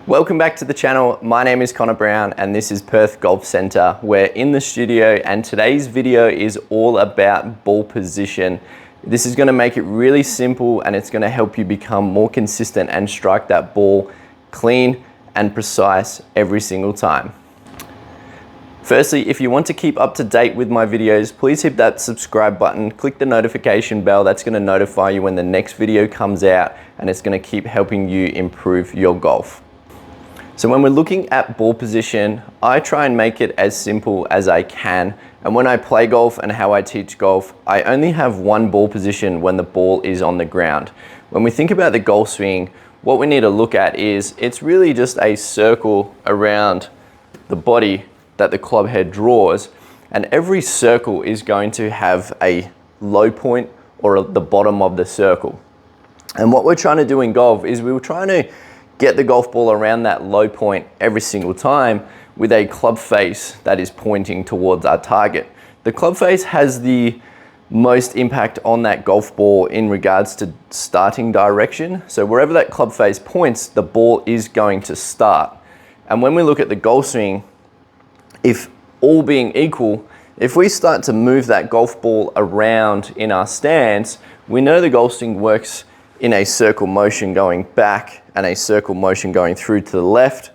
Welcome back to the channel. My name is Conor Brown and this is Perth Golf Centre. We're in the studio and today's video is all about ball position. This is going to make it really simple and it's going to help you become more consistent and strike that ball clean and precise every single time. Firstly, if you want to keep up to date with my videos, please hit that subscribe button, click the notification bell. That's going to notify you when the next video comes out and it's going to keep helping you improve your golf. So when we're looking at ball position, I try and make it as simple as I can. And when I play golf and how I teach golf, I only have one ball position when the ball is on the ground. When we think about the golf swing, what we need to look at is it's really just a circle around the body that the club head draws. And every circle is going to have a low point or the bottom of the circle. And what we're trying to do in golf is we were trying to get the golf ball around that low point every single time with a club face that is pointing towards our target. The club face has the most impact on that golf ball in regards to starting direction. So wherever that club face points, the ball is going to start. And when we look at the golf swing, if all being equal, if we start to move that golf ball around in our stance, we know the golf swing works in a circle motion going back and a circle motion going through to the left.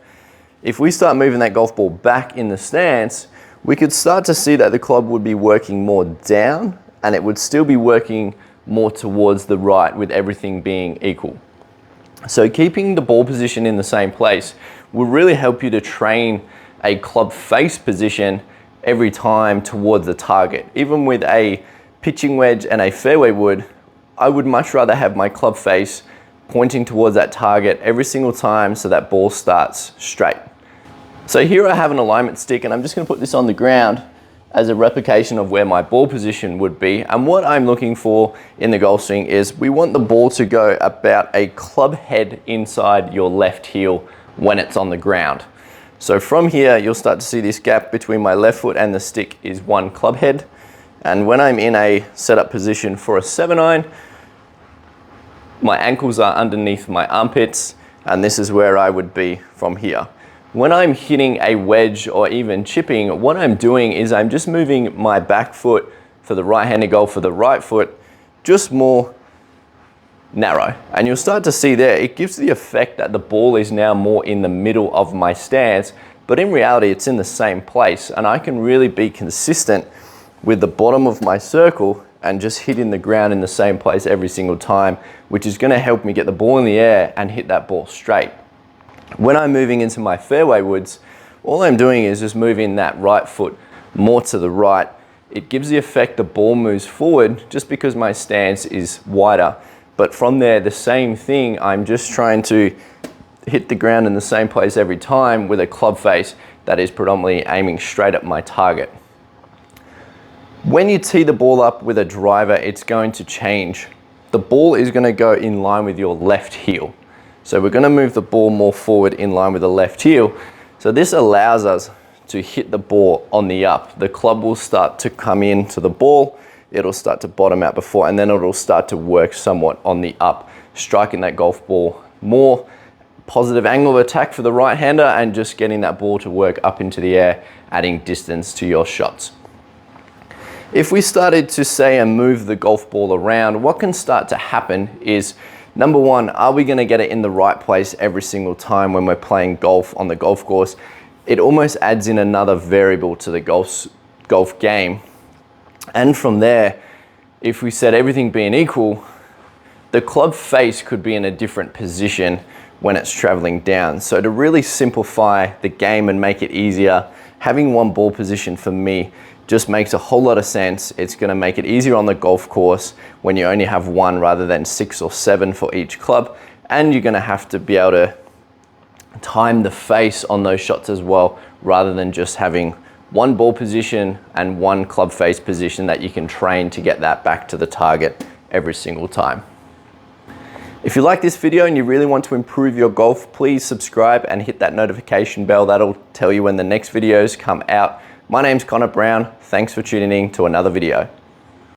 If we start moving that golf ball back in the stance, we could start to see that the club would be working more down and it would still be working more towards the right with everything being equal. So keeping the ball position in the same place will really help you to train a club face position every time towards the target. Even with a pitching wedge and a fairway wood, I would much rather have my club face pointing towards that target every single time so that ball starts straight. So here I have an alignment stick and I'm just going to put this on the ground as a replication of where my ball position would be. And what I'm looking for in the golf swing is we want the ball to go about a club head inside your left heel when it's on the ground. So from here, you'll start to see this gap between my left foot and the stick is one club head. And when I'm in a setup position for a 7-iron, my ankles are underneath my armpits, and this is where I would be from here. When I'm hitting a wedge or even chipping, what I'm doing is I'm just moving my back foot for the right-handed golfer, the right foot, just more narrow. And you'll start to see there, it gives the effect that the ball is now more in the middle of my stance, but in reality, it's in the same place, and I can really be consistent with the bottom of my circle and just hitting the ground in the same place every single time, which is going to help me get the ball in the air and hit that ball straight. When I'm moving into my fairway woods, all I'm doing is just moving that right foot more to the right. It gives the effect the ball moves forward just because my stance is wider. But from there, the same thing, I'm just trying to hit the ground in the same place every time with a club face that is predominantly aiming straight at my target. When you tee the ball up with a driver, it's going to change. The ball is going to go in line with your left heel. So we're going to move the ball more forward in line with the left heel. So this allows us to hit the ball on the up. The club will start to come into the ball. It'll start to bottom out before, and then it'll start to work somewhat on the up, striking that golf ball more positive angle of attack for the right-hander and just getting that ball to work up into the air, adding distance to your shots. If we started to say and move the golf ball around, what can start to happen is, number one, are we going to get it in the right place every single time when we're playing golf on the golf course? It almost adds in another variable to the golf game. And from there, if we said everything being equal, the club face could be in a different position when it's traveling down. So to really simplify the game and make it easier, having one ball position for me just makes a whole lot of sense. It's going to make it easier on the golf course when you only have one rather than 6 or 7 for each club. And you're going to have to be able to time the face on those shots as well, rather than just having one ball position and one club face position that you can train to get that back to the target every single time. If you like this video and you really want to improve your golf, please subscribe and hit that notification bell. That'll tell you when the next videos come out. My name's Conor Brown. Thanks for tuning in to another video.